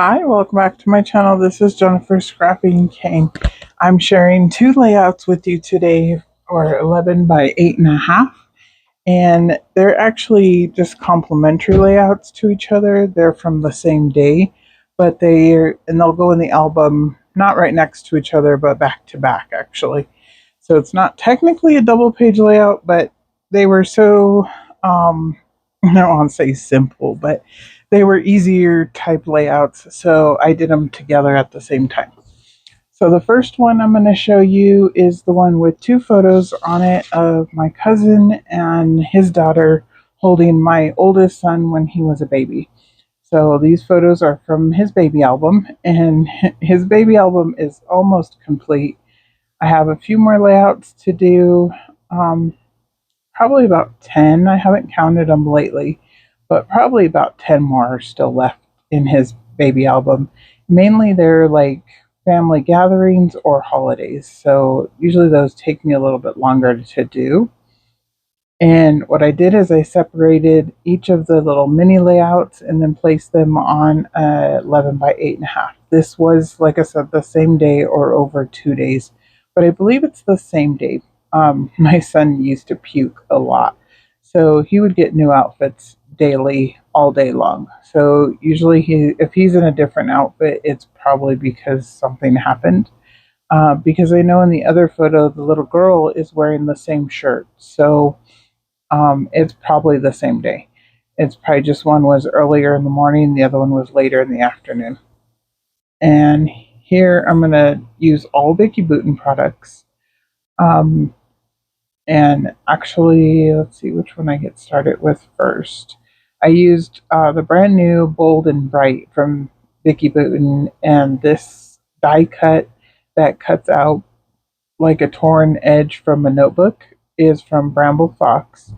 Hi, welcome back to my channel. This is Jennifer Scrapping Cane. I'm sharing two layouts with you today, or 11 by 8.5, and they're actually just complementary layouts to each other. They're from the same day, but they'll go in the album not right next to each other, but back to back actually. So it's not technically a double page layout, but they were so I don't want to say simple, but they were easier type layouts, so I did them together at the same time. So the first one I'm going to show you is the one with two photos on it of my cousin and his daughter holding my oldest son when he was a baby. So these photos are from his baby album, and his baby album is almost complete. I have a few more layouts to do, um, probably about 10. I haven't counted them lately, but probably about 10 more are still left in his baby album. Mainly they're like family gatherings or holidays. So usually those take me a little bit longer to do. And what I did is I separated each of the little mini layouts and then placed them on 11 by 8.5. This was, like I said, the same day or over 2 days, but I believe it's the same day. My son used to puke a lot, so he would get new outfits daily, all day long. So usually, if he's in a different outfit, it's probably because something happened. Because I know in the other photo, the little girl is wearing the same shirt, so it's probably the same day. It's probably just one was earlier in the morning, the other one was later in the afternoon. And here I'm going to use all Vicki Boutin products. Um, and actually, let's see which one I get started with first. I used the brand new Bold and Bright from Vicki Boutin, and this die cut that cuts out like a torn edge from a notebook is from Bramble Fox.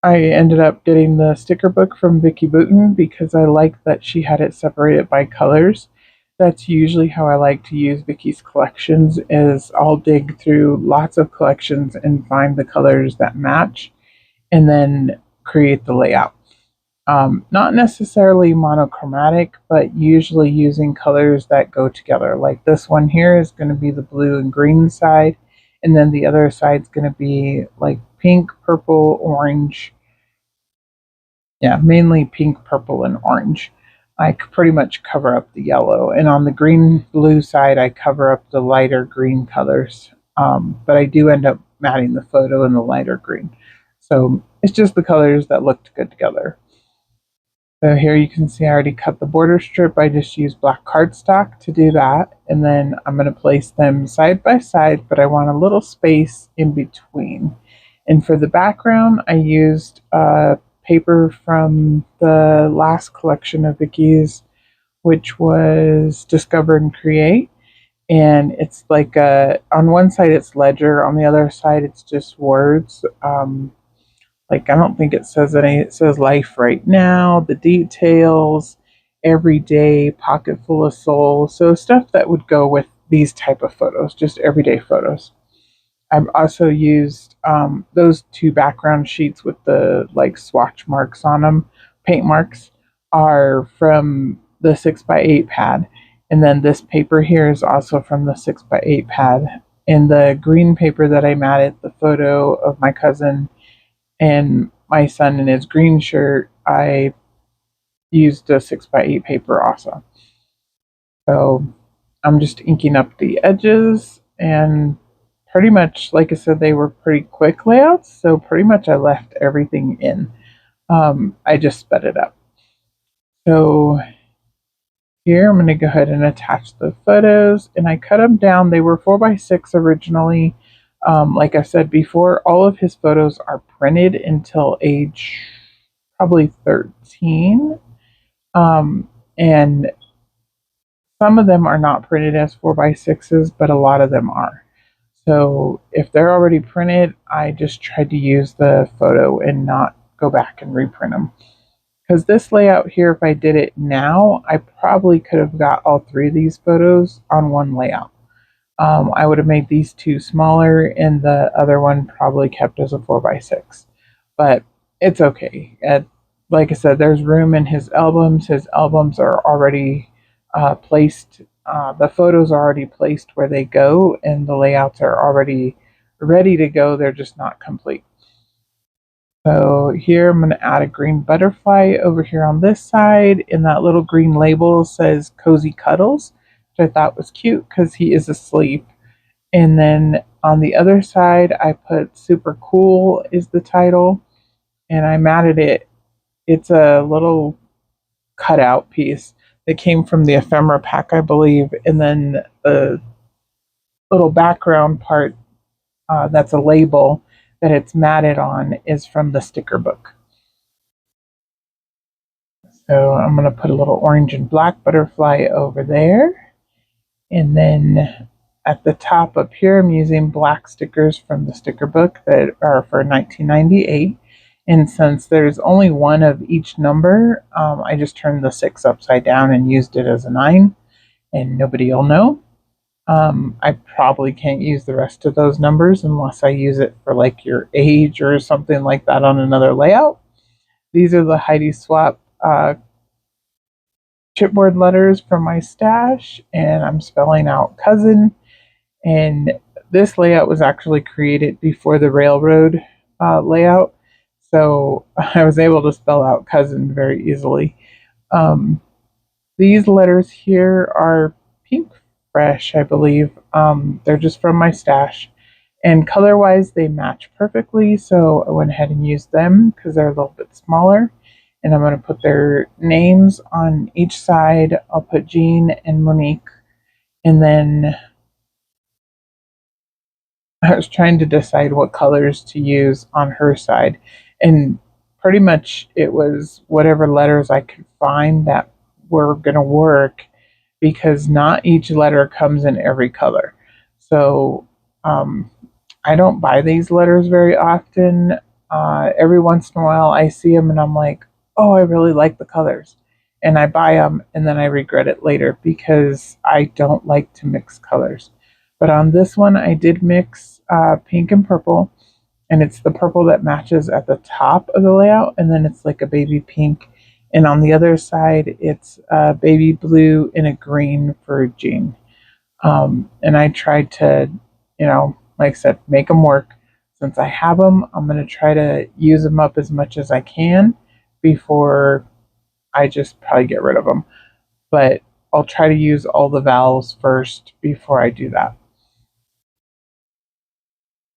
I ended up getting the sticker book from Vicki Boutin because I liked that she had it separated by colors. That's usually how I like to use Vicki's collections is I'll dig through lots of collections and find the colors that match and then create the layout. Not necessarily monochromatic, but usually using colors that go together. Like this one here is going to be the blue and green side, and then the other side is going to be like pink, purple, orange. Yeah, mainly pink, purple, and orange. I pretty much cover up the yellow, and on the green blue side, I cover up the lighter green colors. But I do end up matting the photo in the lighter green. So it's just the colors that looked good together. So here you can see I already cut the border strip. I just used black cardstock to do that. And then I'm going to place them side by side, but I want a little space in between. And for the background, I used paper from the last collection of Vicki's, which was Discover and Create. And it's like on one side it's ledger, on the other side it's just words. Like I don't think it says any. It says life right now, the details, everyday, pocket full of soul. So stuff that would go with these type of photos, just everyday photos. I've also used those two background sheets with the like swatch marks on them, paint marks, are from the 6x8 pad. And then this paper here is also from the 6x8 pad. And the green paper that I matted the photo of my cousin and my son in his green shirt, I used a 6x8 paper also. So I'm just inking up the edges, and pretty much, like I said, they were pretty quick layouts, so pretty much I left everything in. I just sped it up. So here I'm going to go ahead and attach the photos, and I cut them down. They were 4x6 originally. Like I said before, all of his photos are printed until age probably 13. And some of them are not printed as 4x6s, but a lot of them are. So if they're already printed, I just tried to use the photo and not go back and reprint them. Because this layout here, if I did it now, I probably could have got all three of these photos on one layout. I would have made these two smaller and the other one probably kept as a 4x6. But it's okay. like I said, there's room in his albums. His albums are already placed. The photos are already placed where they go, and the layouts are already ready to go. They're just not complete. So here I'm going to add a green butterfly over here on this side, and that little green label says Cozy Cuddles, which I thought was cute because he is asleep. And then on the other side, I put Super Cool is the title, and I matted it. It's a little cutout piece that came from the ephemera pack, I believe, and then the little background part that's a label that it's matted on is from the sticker book. So I'm going to put a little orange and black butterfly over there. And then at the top up here, I'm using black stickers from the sticker book that are for 1998. And since there's only one of each number, I just turned the 6 upside down and used it as a 9, and nobody will know. I probably can't use the rest of those numbers unless I use it for like your age or something like that on another layout. These are the Heidi Swap chipboard letters from my stash, and I'm spelling out cousin. And this layout was actually created before the railroad layout, so I was able to spell out cousin very easily. Um, these letters here are pink fresh, I believe. They're just from my stash, and color wise they match perfectly, so I went ahead and used them because they're a little bit smaller. And I'm going to put their names on each side. I'll put Jean and Monique, and then I was trying to decide what colors to use on her side, and pretty much it was whatever letters I could find that were going to work, because not each letter comes in every color. So um, I don't buy these letters very often. Every once in a while I see them and I'm like, oh, I really like the colors. And I buy them and then I regret it later because I don't like to mix colors. But on this one, I did mix pink and purple, and it's the purple that matches at the top of the layout, and then it's like a baby pink. And on the other side, it's a baby blue and a green for Jean. And I tried to, like I said, make them work. Since I have them, I'm going to try to use them up as much as I can before I just probably get rid of them. But I'll try to use all the vowels first before I do that.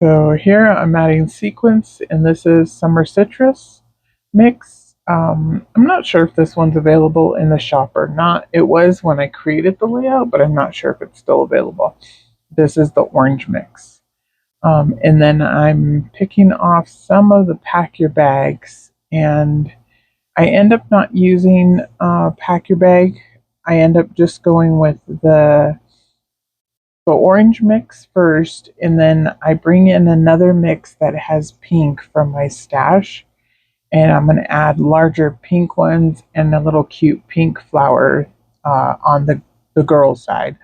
So here I'm adding sequins, and this is Summer Citrus mix. I'm not sure if this one's available in the shop or not. It was when I created the layout, but I'm not sure if it's still available. This is the orange mix. And then I'm picking off some of the pack your bags, and I end up not using pack your bag. I end up just going with the orange mix first, and then I bring in another mix that has pink from my stash, and I'm going to add larger pink ones and a little cute pink flower on the girl side.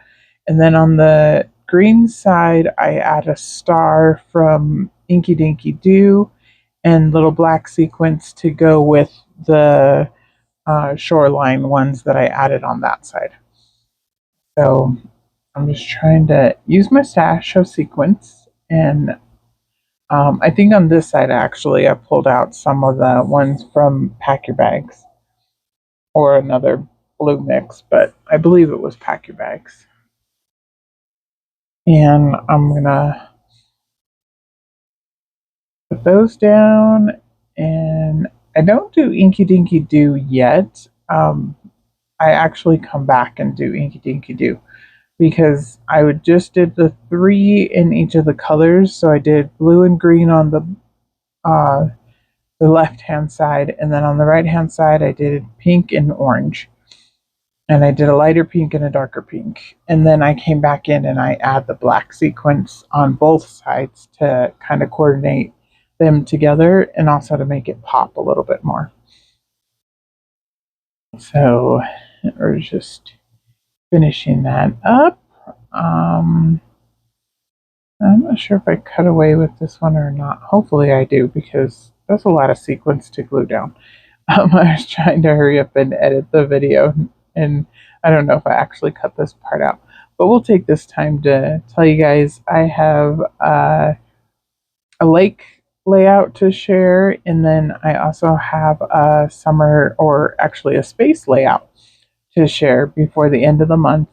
And then on the green side, I add a star from Inky Dinky Doo and little black sequins to go with the shoreline ones that I added on that side. So I'm just trying to use my stash of sequins, and I think on this side actually I pulled out some of the ones from Pack Your Bags or another blue mix, but I believe it was Pack Your Bags. And I'm gonna put those down, and I don't do Inky Dinky Doo yet. I actually come back and do Inky Dinky Doo, because I would just did the 3 in each of the colors. So I did blue and green on the left hand side, and then on the right hand side I did pink and orange, and I did a lighter pink and a darker pink, and then I came back in and I add the black sequence on both sides to kind of coordinate them together and also to make it pop a little bit more. So we're just finishing that up. I'm not sure if I cut away with this one or not. Hopefully I do, because that's a lot of sequins to glue down. I was trying to hurry up and edit the video, and I don't know if I actually cut this part out, but we'll take this time to tell you guys I have a lake layout to share, and then I also have a summer, or actually a space layout to share before the end of the month.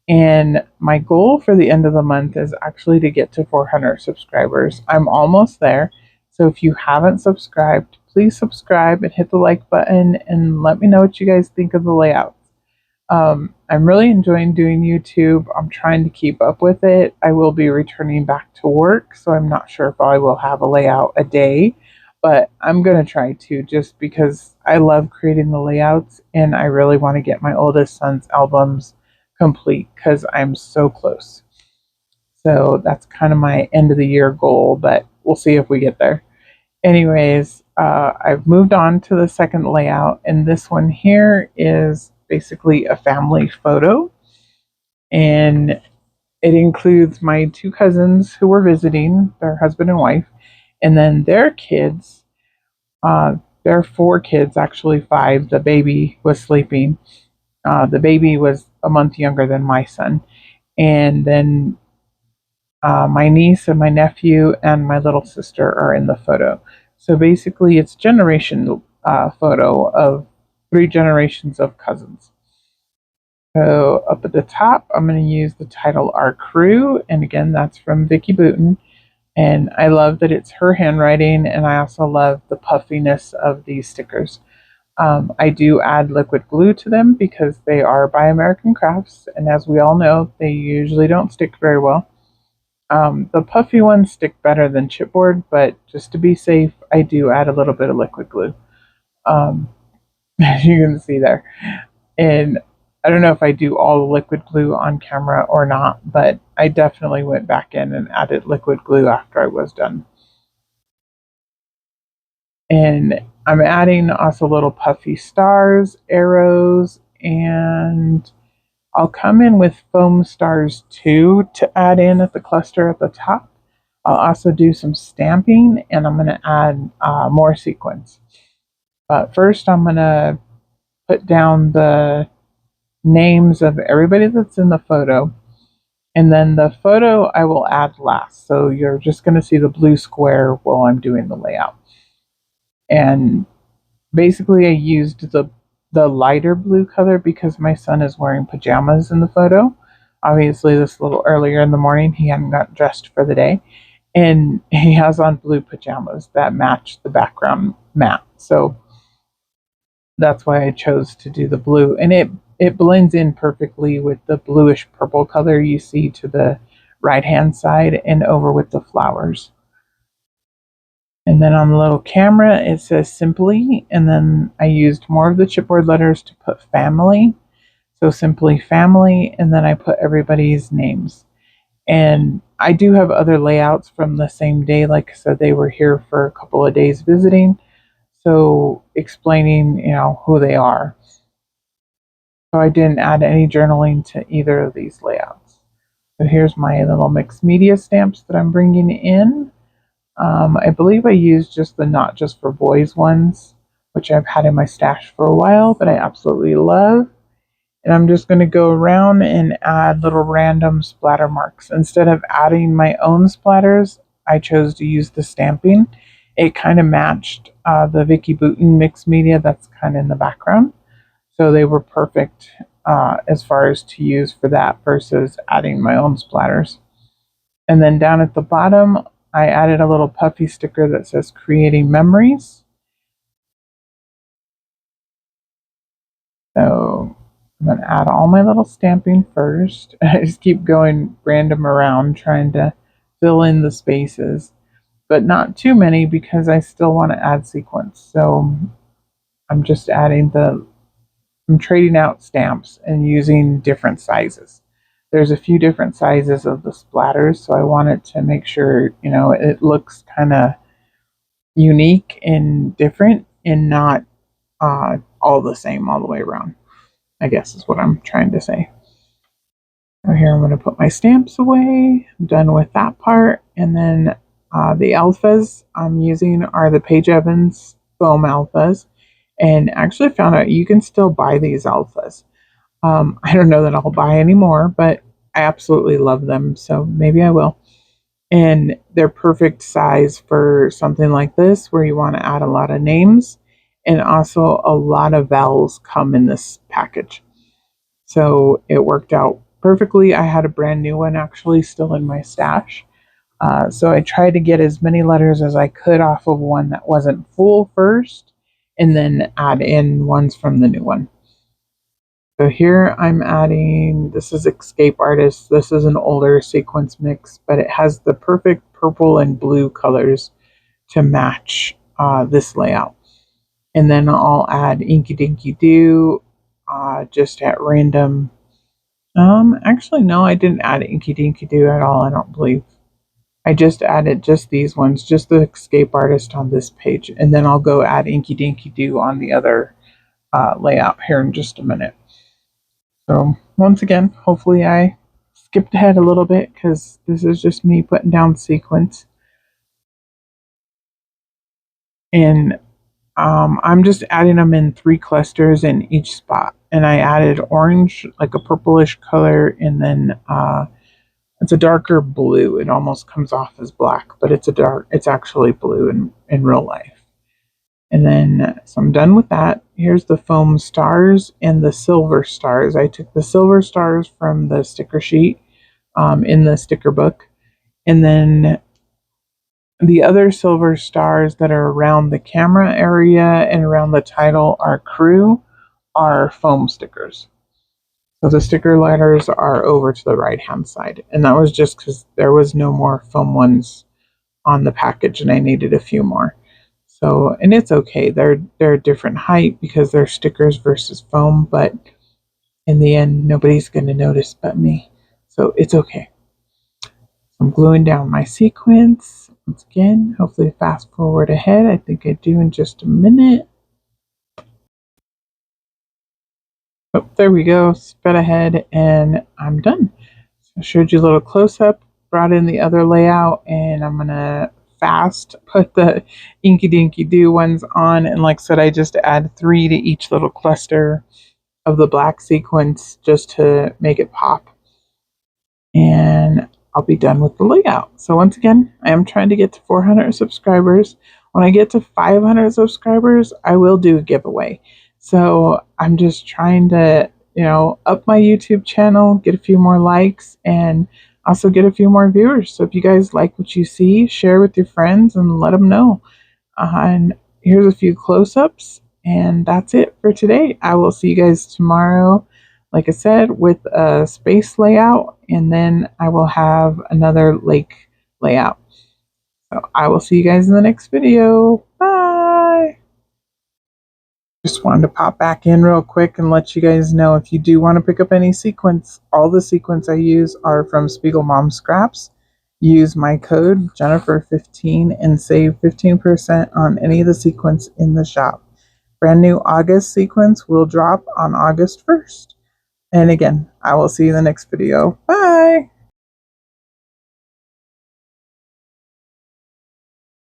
And my goal for the end of the month is actually to get to 400 subscribers. I'm almost there. So if you haven't subscribed, please subscribe and hit the like button and let me know what you guys think of the layout. I'm really enjoying doing YouTube. I'm trying to keep up with it. I will be returning back to work, so I'm not sure if I will have a layout a day, but I'm going to try to, just because I love creating the layouts and I really want to get my oldest son's albums complete because I'm so close. So that's kind of my end of the year goal, but we'll see if we get there. Anyways, I've moved on to the second layout, and this one here is basically a family photo, and it includes my two cousins who were visiting, their husband and wife, and then their kids. There are four kids, actually five. The baby was sleeping. The baby was a month younger than my son, and then my niece and my nephew and my little sister are in the photo. So basically, it's generation photo of three generations of cousins. So up at the top, I'm going to use the title Our Crew, and again, that's from Vicki Boutin. And I love that it's her handwriting, and I also love the puffiness of these stickers. I do add liquid glue to them because they are by American Crafts, and as we all know, they usually don't stick very well. The puffy ones stick better than chipboard, but just to be safe, I do add a little bit of liquid glue, um, as you can see there. And I don't know if I do all the liquid glue on camera or not, but I definitely went back in and added liquid glue after I was done. And I'm adding also little puffy stars, arrows, and I'll come in with foam stars too to add in at the cluster at the top. I'll also do some stamping, and I'm going to add more sequins. But first, I'm going to put down the names of everybody that's in the photo, and then the photo I will add last. So you're just going to see the blue square while I'm doing the layout. And basically, I used the lighter blue color because my son is wearing pajamas in the photo. Obviously, this a little earlier in the morning, he hadn't got dressed for the day, and he has on blue pajamas that match the background matte. So that's why I chose to do the blue, and it blends in perfectly with the bluish purple color you see to the right hand side and over with the flowers. And then on the little camera, it says simply, and then I used more of the chipboard letters to put family. So simply family, and then I put everybody's names. And I do have other layouts from the same day. Like I said, they were here for a couple of days visiting. So explaining, who they are. So I didn't add any journaling to either of these layouts. So here's my little mixed media stamps that I'm bringing in. I believe I used just the Not Just for Boys ones, which I've had in my stash for a while, but I absolutely love. And I'm just going to go around and add little random splatter marks. Instead of adding my own splatters, I chose to use the stamping. It kind of matched the Vicki Boutin mixed media that's kind of in the background. So they were perfect as far as to use for that versus adding my own splatters. And then down at the bottom, I added a little puffy sticker that says Creating Memories. So I'm going to add all my little stamping first. I just keep going random around trying to fill in the spaces, but not too many because I still want to add sequins. So I'm just I'm trading out stamps and using different sizes. There's a few different sizes of the splatters, so I wanted to make sure, it looks kind of unique and different and not all the same all the way around, I guess is what I'm trying to say. Now here I'm going to put my stamps away. I'm done with that part. And then the alphas I'm using are the Paige Evans foam alphas. and actually found out you can still buy these alphas. I don't know that I'll buy any more, but I absolutely love them, so maybe I will. And they're perfect size for something like this where you want to add a lot of names, and also a lot of vowels come in this package. So it worked out perfectly. I had a brand new one actually still in my stash. So I tried to get as many letters as I could off of one that wasn't full first, and then add in ones from the new one. So here I'm adding, this is Escape Artist. This is an older sequence mix, but it has the perfect purple and blue colors to match this layout. And then I'll add Inky Dinky Doo just at random. Actually, no, I didn't add Inky Dinky Doo at all, I don't believe. I just added just these ones, just the Escape Artist on this page. And then I'll go add Inky Dinky Doo on the other layout here in just a minute. So once again, hopefully I skipped ahead a little bit because this is just me putting down sequence. And I'm just adding them in 3 clusters in each spot. And I added orange, like a purplish color, and then it's a darker blue. It almost comes off as black, but it's actually blue in real life. And then, so I'm done with that. Here's the foam stars and the silver stars. I took the silver stars from the sticker sheet in the sticker book. And then the other silver stars that are around the camera area and around the title, our crew, are foam stickers. So the sticker letters are over to the right hand side. And that was just because there was no more foam ones on the package and I needed a few more. So, and it's okay. They're a different height because they're stickers versus foam, but in the end, nobody's going to notice but me. So it's okay. I'm gluing down my sequence. Once again, hopefully fast forward ahead. I think I do in just a minute. Oh, there we go. Sped ahead and I'm done. So I showed you a little close up, brought in the other layout, and I'm going to fast put the Inky Dinky Doo ones on. And like I said, I just add 3 to each little cluster of the black sequence just to make it pop. And I'll be done with the layout. So once again, I am trying to get to 400 subscribers. When I get to 500 subscribers, I will do a giveaway. So I'm just trying to, up my YouTube channel, get a few more likes, and also get a few more viewers. So if you guys like what you see, share with your friends and let them know. And here's a few close-ups, and that's it for today. I will see you guys tomorrow, like I said, with a space layout, and then I will have another lake layout. So I will see you guys in the next video. Bye! Just wanted to pop back in real quick and let you guys know if you do want to pick up any sequins, all the sequins I use are from Spiegelmom Scraps. Use my code Jennifer15 and save 15% on any of the sequins in the shop. Brand new August sequins will drop on August 1st. And again, I will see you in the next video. Bye!